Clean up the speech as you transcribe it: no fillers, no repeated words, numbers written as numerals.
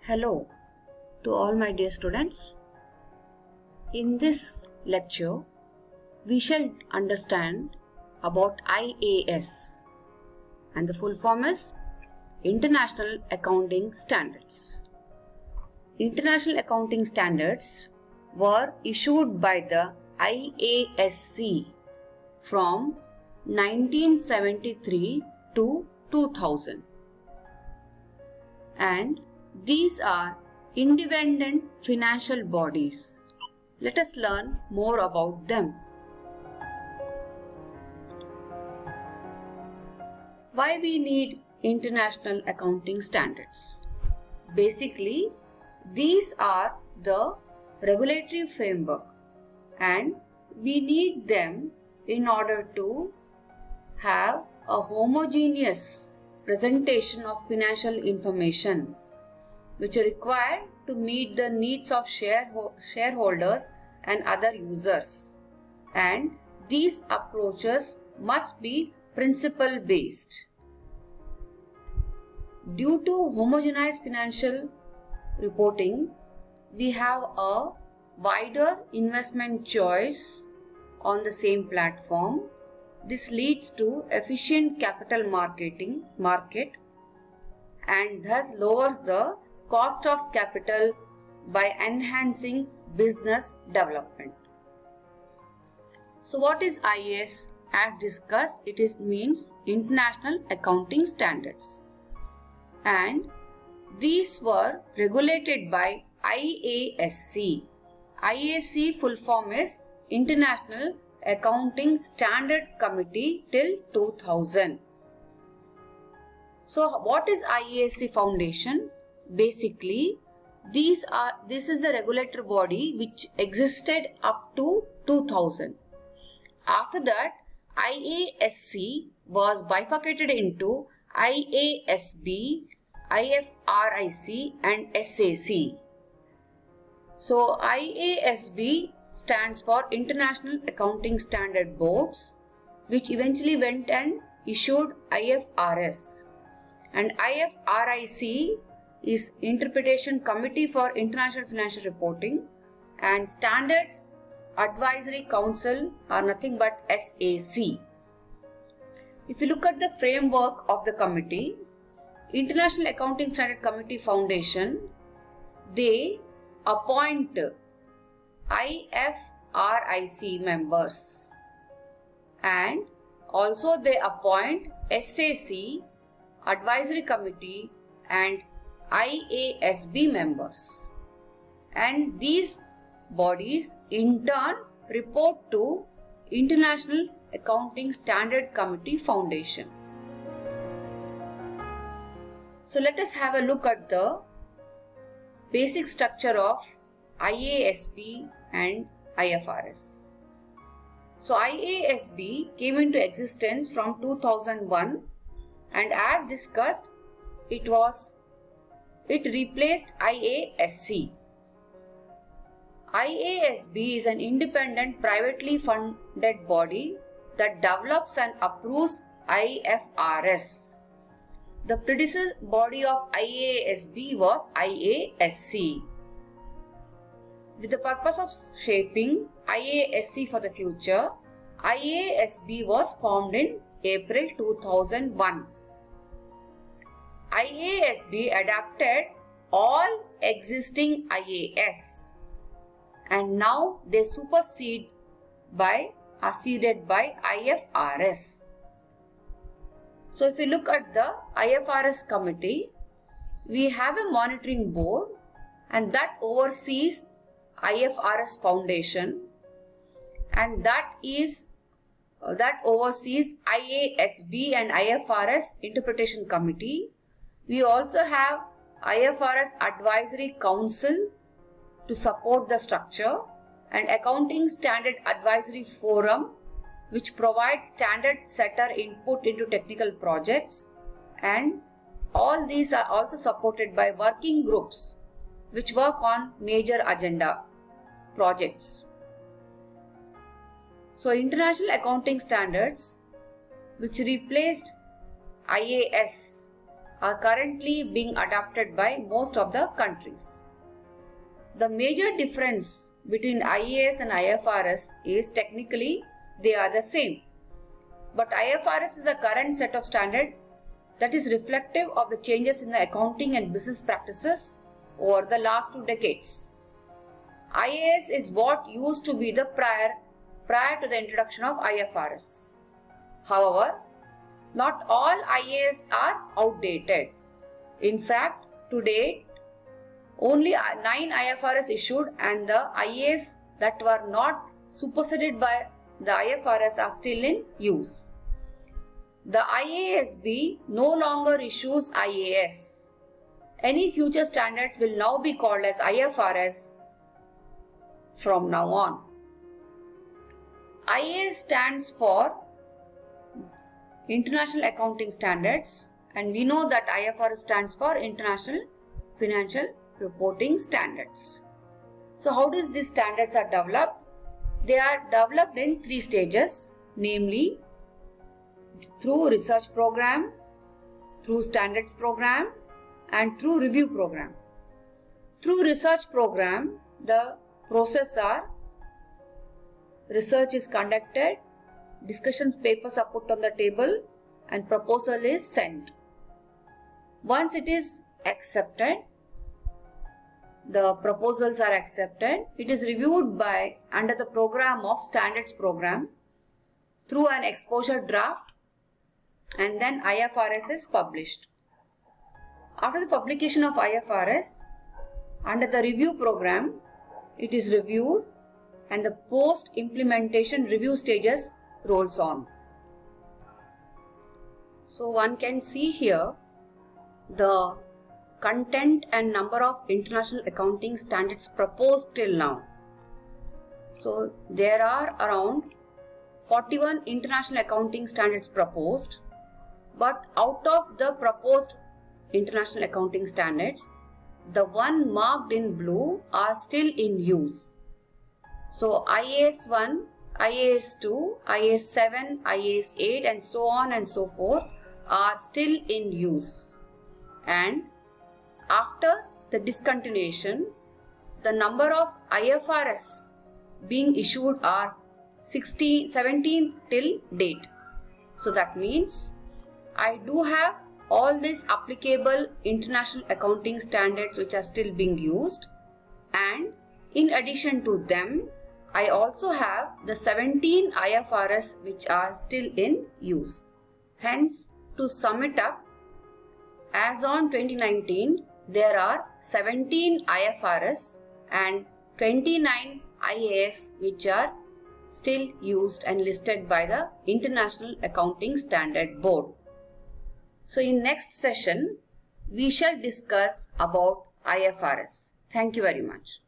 Hello to all my dear students. In this lecture, we shall understand about IAS, and the full form is International Accounting Standards. International Accounting Standards were issued by the IASC from 1973 to 2000, and these are independent financial bodies. Let us learn more about them. Why we need international accounting standards? Basically, these are the regulatory framework and we need them in order to have a homogeneous presentation of financial information which are required to meet the needs of shareholders and other users. And these approaches must be principle based. Due to homogenized financial reporting, we have a wider investment choice on the same platform. This leads to efficient capital market and thus lowers the cost of capital by enhancing business development. So what is IAS? As discussed, it means International Accounting Standards, and these were regulated by IASC. IASC full form is International Accounting Standard Committee till 2000. So what is IASC Foundation? Basically, this is a regulatory body which existed up to 2000. After that, IASC was bifurcated into IASB, IFRIC and SAC. So IASB stands for International Accounting Standard Boards, which eventually went and issued IFRS, and IFRIC is Interpretation Committee for International Financial Reporting, and Standards Advisory Council are nothing but SAC. If you look at the framework of the committee, International Accounting Standard Committee Foundation, they appoint IFRIC members and also they appoint SAC, Advisory Committee and IASB members, and these bodies in turn report to International Accounting Standard Committee Foundation. So let us have a look at the basic structure of IASB and IFRS. So IASB came into existence from 2001, and as discussed, it replaced IASC. IASB is an independent privately funded body that develops and approves IFRS. The predecessor body of IASB was IASC. With the purpose of shaping IASC for the future, IASB was formed in April 2001. IASB adapted all existing IAS and now they superseded by IFRS. So if you look at the IFRS committee, we have a monitoring board and that oversees IFRS Foundation, and that oversees IASB and IFRS Interpretation Committee. We also have IFRS Advisory Council to support the structure and Accounting Standard Advisory Forum, which provides standard setter input into technical projects, and all these are also supported by working groups which work on major agenda projects. So International Accounting Standards, which replaced IAS are currently being adopted by most of the countries. The major difference between IAS and IFRS is technically they are the same. But IFRS is a current set of standards that is reflective of the changes in the accounting and business practices over the last 2 decades. IAS is what used to be the prior to the introduction of IFRS. However, not all IAS are outdated. In fact, to date, only 9 IFRS issued and the IAS that were not superseded by the IFRS are still in use. The IASB no longer issues IAS. Any future standards will now be called as IFRS from now on. IAS stands for International Accounting Standards, and we know that IFRS stands for International Financial Reporting Standards. So how does these standards are developed? They are developed in 3 stages, namely through research program, through standards program, and through review program. Through research program, the process are research is conducted, discussions papers are put on the table, and proposal is sent. Once it is accepted, the proposals are accepted, it is reviewed by under the program of standards program through an exposure draft, and then IFRS is published. After the publication of IFRS, under the review program, it is reviewed and the post-implementation review stages rolls on. So one can see here the content and number of international accounting standards proposed till now. So there are around 41 international accounting standards proposed, but out of the proposed international accounting standards, the one marked in blue are still in use. So IAS 1, IAS 2, IAS 7, IAS 8 and so on and so forth are still in use. And after the discontinuation, the number of IFRS being issued are 17 till date. So that means I do have all these applicable international accounting standards which are still being used, and in addition to them, I also have the 17 IFRS which are still in use. Hence, to sum it up, as on 2019, there are 17 IFRS and 29 IAS which are still used and listed by the International Accounting Standard Board. So in next session, we shall discuss about IFRS. Thank you very much.